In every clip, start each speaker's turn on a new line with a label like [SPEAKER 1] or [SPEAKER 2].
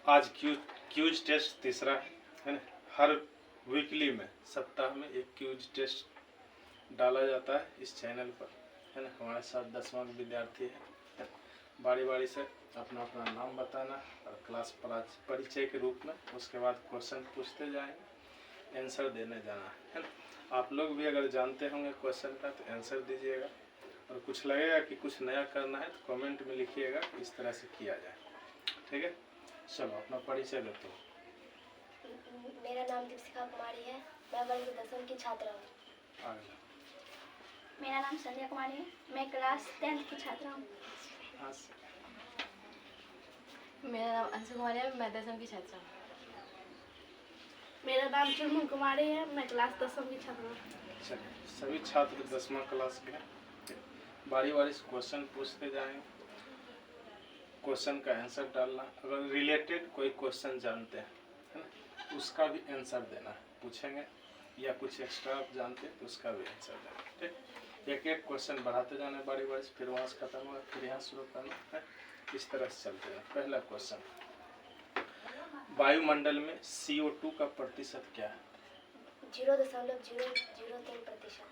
[SPEAKER 1] आज cues test तीसरा है ना। हर वीकली में सप्ताह में एक क्यूज टेस्ट डाला जाता है इस चैनल पर, है ना। हमारे साथ 10वां के विद्यार्थी है। बारी बारी से अपना अपना नाम बताना और क्लास परिचय के रूप में, उसके बाद क्वेश्चन पूछते जाएंगे, आंसर देने जाना है ना। आप लोग भी अगर जानते होंगे क्वेश्चन का तो आंसर दीजिएगा, और कुछ लगेगा कि कुछ नया करना है तो कमेंट में लिखिएगा, इस तरह से किया जाए, ठीक है। चलो अपना परिचय देते हो।
[SPEAKER 2] मेरा नाम दीपिका कुमारी है, मैं वर्ग 10वीं की छात्रा हूँ।
[SPEAKER 1] आगे।
[SPEAKER 2] मेरा नाम संध्या कुमारी है, मैं क्लास 10th की छात्रा हूँ।
[SPEAKER 3] मेरा नाम अंशु कुमारी है, मैं 10वीं की छात्रा हूँ।
[SPEAKER 2] मेरा नाम चुनमुन कुमारी है, मैं क्लास 10वीं की छात्रा हूँ।
[SPEAKER 1] चलिए, सभी छात्र 10वां क्लास के हैं। बारी बारी से क्वेश्चन पूछते जाएंगे, क्वेश्चन का आंसर डालना। अगर रिलेटेड कोई क्वेश्चन जानते हैं, है ना, उसका भी आंसर देना है, पूछेंगे। या कुछ एक्स्ट्रा आप जानते हैं तो उसका भी आंसर देना, ठीक। एक एक क्वेश्चन बढ़ाते जाना बारी बारी से, फिर वहाँ से खत्म होगा, फिर यहाँ शुरू करना है, इस तरह से चलते हैं। पहला क्वेश्चन, वायुमंडल में CO2 का प्रतिशत क्या है?
[SPEAKER 2] 0.003%।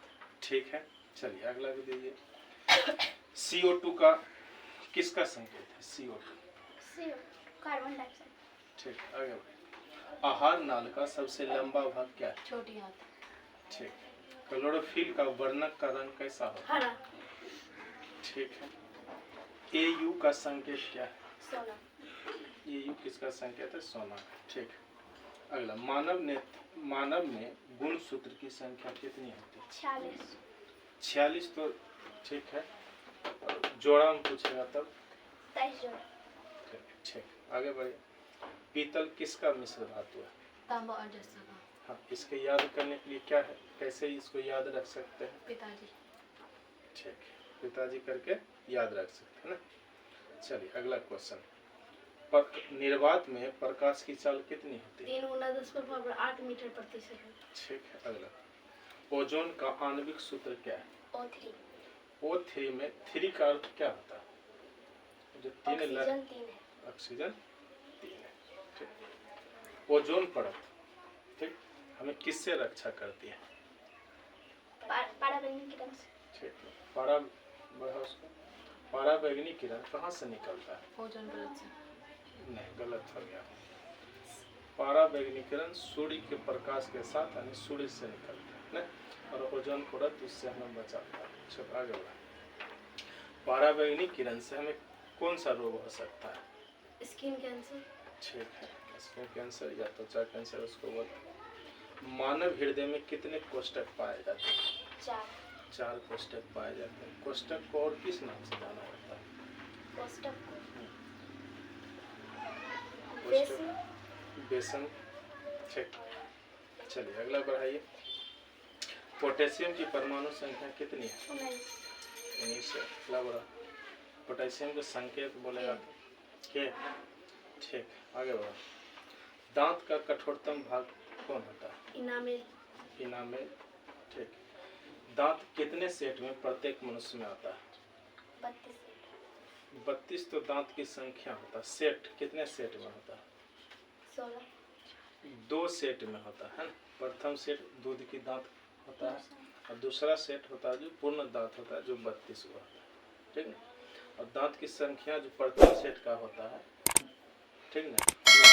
[SPEAKER 1] ठीक है, चलिए अगला भी दीजिए। CO2 का किसका संकेत है? CO2
[SPEAKER 2] carbon dioxide.
[SPEAKER 1] ठीक, आगे बढ़िए। आहार नाल का सबसे लंबा भाग क्या है?
[SPEAKER 3] छोटी हाथ।
[SPEAKER 1] ठीक। क्लोरोफिल का वर्णक का रंग कैसा होता है?
[SPEAKER 2] हरा।
[SPEAKER 1] ठीक है। AU का संकेत क्या है?
[SPEAKER 2] सोना।
[SPEAKER 1] AU किसका संकेत है? सोना। ठीक। अगला, मानव में गुण सूत्र की संख्या कितनी होती है?
[SPEAKER 2] 46।
[SPEAKER 1] 46 तो ठीक है, जोड़ा में पूछेगा तब
[SPEAKER 2] 23 जोड़ा।
[SPEAKER 1] ठीक, आगे बढ़िए। पीतल किसका मिश्र धातु है?
[SPEAKER 3] तांबा और जस्ता का।
[SPEAKER 1] हाँ, इसके याद करने के लिए क्या है, कैसे इसको याद रख सकते हैं?
[SPEAKER 3] पिताजी।
[SPEAKER 1] ठीक, पिताजी करके याद रख सकते हैं ना। चलिए अगला क्वेश्चन, निर्वात में प्रकाश की चाल कितनी होती है?
[SPEAKER 2] 3 × 10⁸ मीटर प्रति सेकंड।
[SPEAKER 1] ठीक है। अगला, ओजोन का आणविक सूत्र क्या है?
[SPEAKER 2] O3।
[SPEAKER 1] O3 में 3 का अर्थ क्या होता है? जो तीन
[SPEAKER 2] ऑक्सीजन 3 है।
[SPEAKER 1] ऑक्सीजन 3 है। ठीक। ओजोन परत, ठीक, हमें किससे रक्षा करती है?
[SPEAKER 2] पराबैंगनी किरण से।
[SPEAKER 1] ठीक है। पराबैंगनी किरण कहाँ से निकलता है?
[SPEAKER 3] ओजोन परत से।
[SPEAKER 1] नहीं, गलत हो गया। पराबैंगनी किरण सूर्य के प्रकाश के साथ यानी सूर्य से निकलता है ना, और ओजोन परत उससे हमें बचाता है। चलो आगे बढ़ा। पराबैंगनी किरण से हमें कौन सा रोग हो सकता है?
[SPEAKER 2] Skin cancer.
[SPEAKER 1] ठीक है, स्किन कैंसर या त्वचा कैंसर उसको बोलते हैं। मानव हृदय में कितने कोष्ठक पाए जाते हैं? 4 कोष्ठक पाए जाते हैं। कोष्ठक को और किस नाम से जाना जाता है?
[SPEAKER 2] कोष्ठक को
[SPEAKER 1] बेसन। ठीक, चलिए अगला बढ़ाइए। पोटेशियम की परमाणु संख्या कितनी है? 19 है। अगला बढ़ा। पोटेशियम के संकेत बोले जाते हैं के। ठीक, आगे बढ़ो। दांत का कठोरतम भाग कौन होता है? इनामेल। ठीक। दांत कितने सेट में प्रत्येक मनुष्य में आता है? 32 तो दांत की संख्या होता है, सेट कितने सेट में होता है?
[SPEAKER 2] 16।
[SPEAKER 1] 2 सेट में होता है। प्रथम सेट दूध की दांत होता है, और दूसरा सेट होता है जो पूर्ण दांत होता है, जो 32 को होता है, ठीक ना। और दांत की संख्या जो प्रथम सेट का होता है, ठीक ना, वो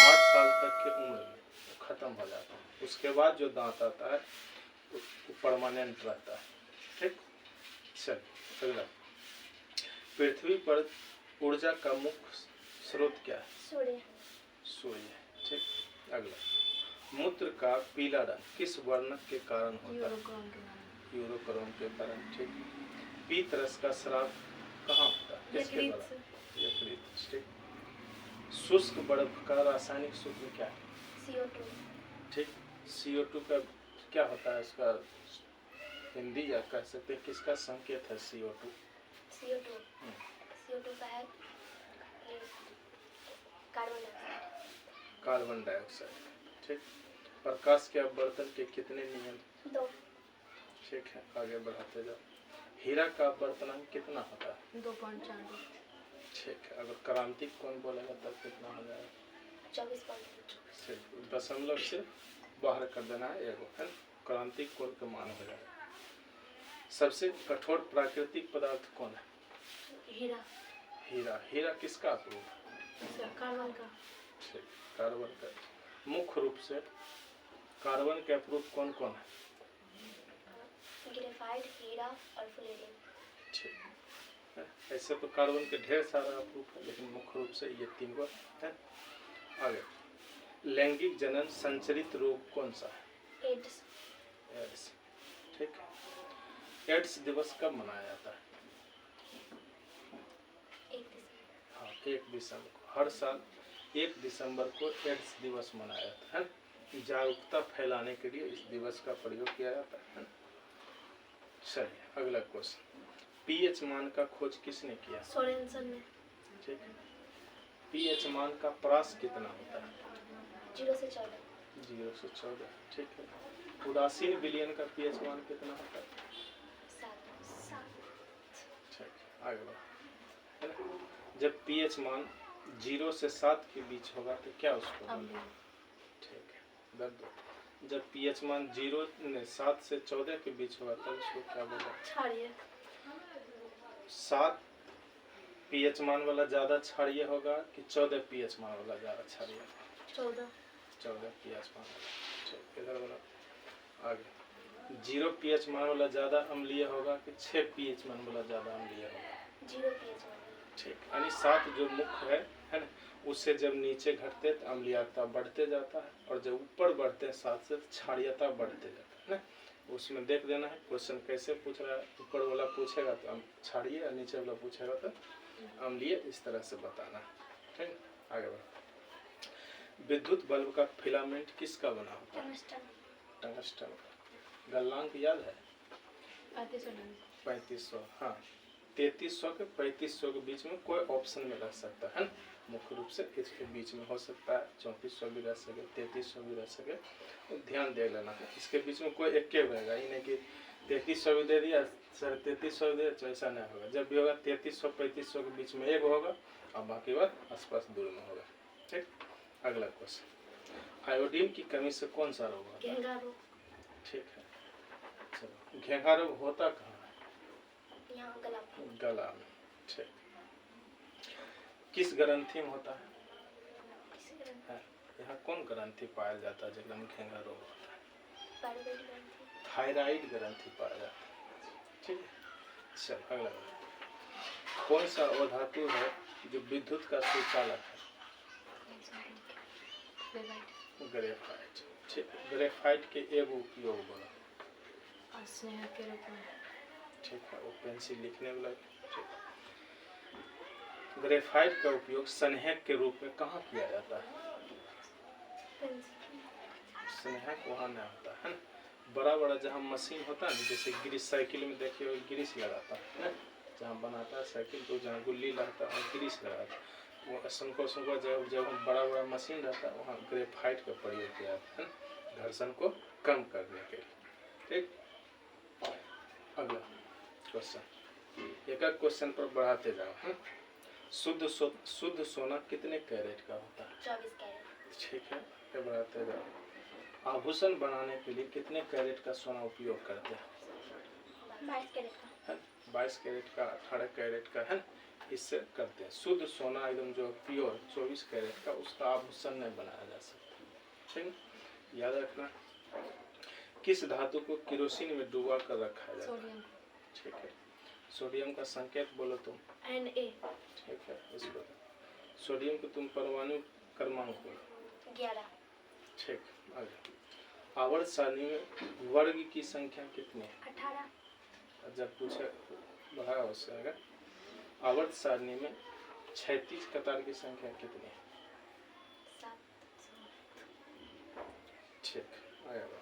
[SPEAKER 1] 8 साल तक की उम्र में खत्म हो जाता है। उसके बाद जो दांत आता है वो परमानेंट रहता है, ठीक। चलिए अगला, पृथ्वी पर ऊर्जा का मुख्य स्रोत क्या है? सूर्य। ठीक। अगला, मूत्र का पीला रंग किस वर्णक के कारण होता है? यूरोक्रोम के कारण। ठीक। पीत रस का स्राव कहाँ होता है? यकृत। ठीक। शुष्क बर्फ का रासायनिक सूत्र क्या है?
[SPEAKER 2] CO2।
[SPEAKER 1] ठीक। CO2 का क्या होता है, इसका हिंदी या कह सकते हैं किसका संकेत है? CO2
[SPEAKER 2] का है
[SPEAKER 1] कार्बन डाइऑक्साइड। ठीक। प्रकाश के अपवर्तन के कितने नियम?
[SPEAKER 2] 2।
[SPEAKER 1] ठीक है, आगे बढ़ाते जाओ। हीरा का अपवर्तनांक कितना होता है?
[SPEAKER 3] 2.42।
[SPEAKER 1] ठीक है, अगर क्रांतिक कोण बोलेगा तब कितना हो जाएगा?
[SPEAKER 2] 24.24।
[SPEAKER 1] दशमलव से बाहर कर देना है एगो, है क्रांतिक कोण का मान हो जाएगा। सबसे कठोर प्राकृतिक पदार्थ कौन है?
[SPEAKER 3] हीरा।
[SPEAKER 1] हीरा। हीरा किसका अप्रूप?
[SPEAKER 3] कार्बन का।
[SPEAKER 1] ठीक, कार्बन का। मुख्य रूप से कार्बन के अप्रूप कौन कौन है?
[SPEAKER 2] ग्रेफाइट, हीरा और फ्लोरीन।
[SPEAKER 1] ठीक है, ऐसे तो कार्बन के ढेर सारा अप्रूप है, लेकिन मुख्य रूप से ये 3 गो है। आगे, लैंगिक जनन संचरित रोग कौन सा है?
[SPEAKER 2] एड्स।
[SPEAKER 1] एड्स। ठीक है, एड्स दिवस कब मनाया जाता है?
[SPEAKER 2] 1 दिसंबर।
[SPEAKER 1] हाँ, 1 दिसंबर को। हर साल 1 दिसंबर को एड्स दिवस मनाया जाता है। जागरूकता फैलाने के लिए इस दिवस का प्रयोग किया जाता है। चलिए अगला क्वेश्चन, पीएच मान का खोज किसने किया?
[SPEAKER 3] सोरेनसन ने।
[SPEAKER 1] ठीक है, पीएच मान का प्रास कितना होता है?
[SPEAKER 2] 0 से 14।
[SPEAKER 1] 0 से 14। ठीक है, उदासीन विलयन का पीएच मान कितना होता है?
[SPEAKER 2] 7।
[SPEAKER 1] ठीक, आगे बढ़ो, है ना। जब पीएच मान 0 से 7 के बीच होगा तो क्या उसको बोलेंगे? ठीक है, दर्द। जब पीएच मान 7 से 14 के बीच होगा तब उसको क्या बोलेंगे?
[SPEAKER 3] क्षारीय।
[SPEAKER 1] 7 पीएच मान वाला ज्यादा क्षारीय होगा कि 14 पीएच मान वाला ज्यादा क्षारीय होगा?
[SPEAKER 3] 14
[SPEAKER 1] पीएच मान वाला। ठीक, इधर बोलो आगे, 0 पीएच मान वाला ज्यादा अम्लीय होगा कि 6 पीएच मान वाला ज्यादा अम्लीय होगा?
[SPEAKER 2] 0 pH वाला।
[SPEAKER 1] ठीक, यानी 7 जो मुख्य है ना, उससे जब नीचे घटते तो अम्लीयता बढ़ते जाता है, और जब ऊपर बढ़ते हैं 7 से क्षारीयता बढ़ते जाता है ना। उसमें देख देना है क्वेश्चन कैसे पूछ रहा है। ऊपर वाला पूछेगा तो क्षारीय, और नीचे वाला पूछेगा तो अम्लीय, इस तरह से बताना है। ठीक, आगे बढ़ो। विद्युत बल्ब का फिलामेंट किसका बना होता है? टंगस्टन का। गलनांक याद है? 3500। हाँ, 3300 के 3500 के बीच में कोई ऑप्शन में रह सकता है। मुख्य रूप से इसके बीच में हो सकता है 3400 भी रह सके, 3300 भी रह सके, तो ध्यान दे लेना है। इसके बीच में कोई एक रहेगा, ये नहीं कि 3300 भी दे दिया, 3300 भी दे दिया, तो ऐसा नहीं होगा। जब भी होगा 3300 3500 के बीच में एक होगा, और बाकी बात आसपास दूर में होगा। ठीक, अगला क्वेश्चन, आयोडीन की कमी से कौन सा रोग होता है?
[SPEAKER 3] घेंघा रोग।
[SPEAKER 1] ठीक है, चलो, घेंघा रोग होता कहाँ है?
[SPEAKER 2] यहाँ
[SPEAKER 1] गला में। ठीक, किस ग्रंथि में होता है? यहाँ कौन ग्रंथि पाया जाता है जिसमें घेंघा रोग होता है? थायराइड ग्रंथि पाया जाता है। ठीक है, चल अगला, कौन सा अधातु है जो विद्युत का सुचालक है? ग्रेफाइट। ठीक, ग्रेफाइट के एगो उपयोग बोला।
[SPEAKER 3] स्नेह के रूप में।
[SPEAKER 1] ठीक है, वो पेंसिल लिखने वाला। ठीक, ग्रेफाइट का उपयोग स्नेहक के रूप में कहाँ किया जाता है? स्नेहक वहाँ नहीं होता है। बड़ा बड़ा जहाँ मशीन होता है ना, जैसे ग्रीस, साइकिल में देखिए ग्रीस लगाता है, जहाँ बनाता है साइकिल तो जहाँ गुल्ली लगता है ग्रीस लगाता है, वो संको जब बड़ा बड़ा मशीन रहता है वहाँ ग्रेफाइट का प्रयोग किया जाता है घर्षण को कम करने के लिए। ठीक, अगला क्वेश्चन, एक एक क्वेश्चन पर बढ़ाते जाओ। शुद्ध सोना कितने कैरेट का होता है?
[SPEAKER 2] 24 कैरेट।
[SPEAKER 1] ठीक है, बढ़ाते जाओ। आभूषण बनाने के लिए कितने कैरेट का सोना उपयोग करते हैं?
[SPEAKER 2] 22 कैरेट का।
[SPEAKER 1] 22 कैरेट का, 18 कैरेट का है, इससे करते हैं। शुद्ध सोना एकदम जो प्योर 24 कैरेट का, उसका आभूषण नहीं बनाया जा सकता। ठीक, याद रखना। किस धातु को केरोसिन में डुबा कर रखा जाता है?
[SPEAKER 3] सोडियम।
[SPEAKER 1] ठीक है, सोडियम का संकेत बोलो तुम।
[SPEAKER 3] Na।
[SPEAKER 1] ठीक है, इसको सोडियम को तुम परमाणु क्रमांक बोलो।
[SPEAKER 2] 11।
[SPEAKER 1] ठीक, आगे। आवर्त सारणी में वर्ग की संख्या कितनी है?
[SPEAKER 2] 18।
[SPEAKER 1] जब पूछे बढ़ा उससे आगे, आवर्त सारणी में क्षैतिज कतार की संख्या कितनी है?
[SPEAKER 2] 7।
[SPEAKER 1] ठीक, आएगा।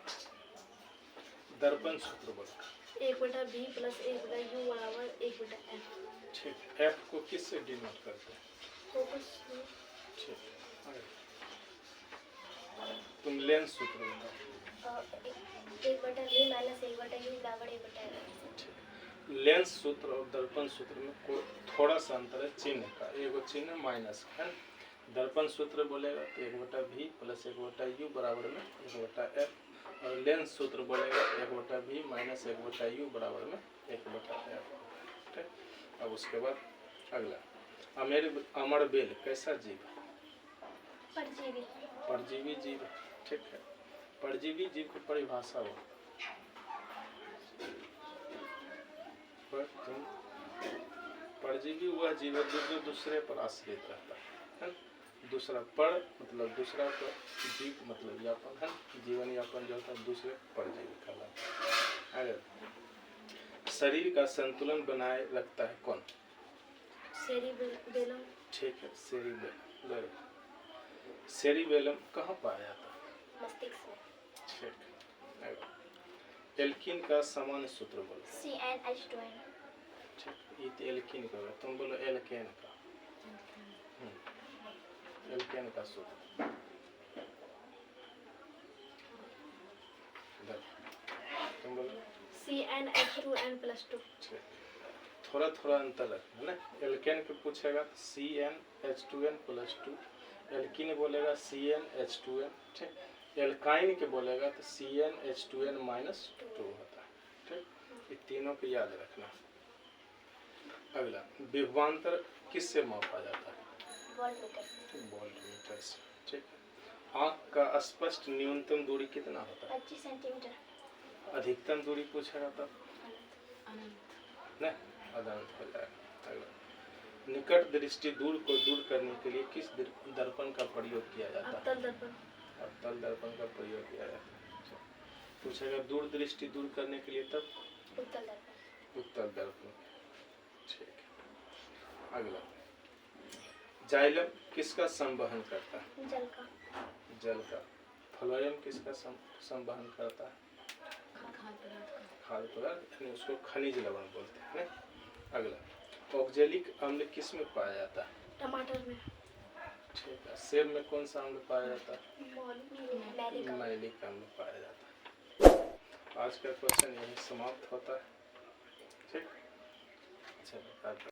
[SPEAKER 1] दर्पण सूत्र बोलो।
[SPEAKER 3] 1/b + 1/u = 1/f।
[SPEAKER 1] ठीक, एफ को किससे डिनोट करते हैं?
[SPEAKER 3] फोकस।
[SPEAKER 1] ठीक, आगे। तुम लेंस सूत्र बताओ।
[SPEAKER 2] 1/v - 1/u = 1/f।
[SPEAKER 1] लेंस सूत्र और दर्पण सूत्र में कोई थोड़ा सा अंतर है चिन्ह का, एगो चिन्ह माइनस है। दर्पण सूत्र बोलेगा तो 1/v प्लस 1/u बराबर में 1/f, और लेंस सूत्र बोलेगा 1/v माइनस 1/u बराबर में 1/f। ठीक। अब उसके बाद अगला, अमर बेल कैसा जीव है?
[SPEAKER 2] परजीवी।
[SPEAKER 1] परजीवी जीव। ठीक है। परजीवी जीव की परिभाषा हो, परजीवी वह जीव है जो दूसरे पर आश्रित रहता है। दूसरा पर मतलब दूसरा पर, जीव मतलब यापन है, जीवन यापन जो होता है दूसरे परजीवी कहलाता है। अगर शरीर का संतुलन बनाए रखता है कौन?
[SPEAKER 3] सेरिबेलम।
[SPEAKER 1] ठीक है, सेरिबेलम। सेरिबेलम कहाँ पाया जाता है?
[SPEAKER 3] मस्तिष्क में।
[SPEAKER 1] ठीक है। एल्कीन का सामान्य सूत्र बोलो।
[SPEAKER 2] CnH2n।
[SPEAKER 1] ठीक, ये तो एल्कीन का है, तुम बोलो एल्केन का। एल्केन का सूत्र तुम बोलो।
[SPEAKER 3] CnH2n+2।
[SPEAKER 1] थोड़ा थोड़ा अंतर रखना ना, एल्केन के पूछेगा CnH2n+2, एल्कीन बोलेगा CnH2n। ठीक, एल्काइन के बोलेगा तो CnH2n-2 होता है। ठीक, ये तीनों को याद रखना। अगला, विभवांतर किससे मापा जाता है? वोल्टमीटर से। ठीक है। आँख का स्पष्ट न्यूनतम दूरी कितना होता है?
[SPEAKER 2] 25 सेंटीमीटर।
[SPEAKER 1] अधिकतम दूरी पूछेगा तब
[SPEAKER 3] अनंत।
[SPEAKER 1] नहीं, अनंत हो जाएगा। अगला, निकट दृष्टि दूर को दूर करने के लिए किस दर्पण का प्रयोग किया जाता है?
[SPEAKER 3] अवतल दर्पण।
[SPEAKER 1] अवतल दर्पण का प्रयोग किया जाता है। पूछेगा दूर दृष्टि दूर करने के लिए तब
[SPEAKER 2] उत्तल दर्पण।
[SPEAKER 1] उत्तल दर्पण। ठीक है। अगला, जाइलम किसका संवहन करता है?
[SPEAKER 2] जल का।
[SPEAKER 1] जल का। फ्लोएम किसका संवहन करता है? खाद्य पदार्थ, यानी उसको खनिज लवण बोलते हैं। अगला, ऑक्जेलिक अम्ल किस में पाया जाता है?
[SPEAKER 3] टमाटर में।
[SPEAKER 1] ठीक है। सेब में कौन सा अम्ल पाया जाता है?
[SPEAKER 2] मैलिक।
[SPEAKER 1] मैलिक अम्ल पाया जाता है। आज का क्वेश्चन यही समाप्त होता है। ठीक। अच्छा।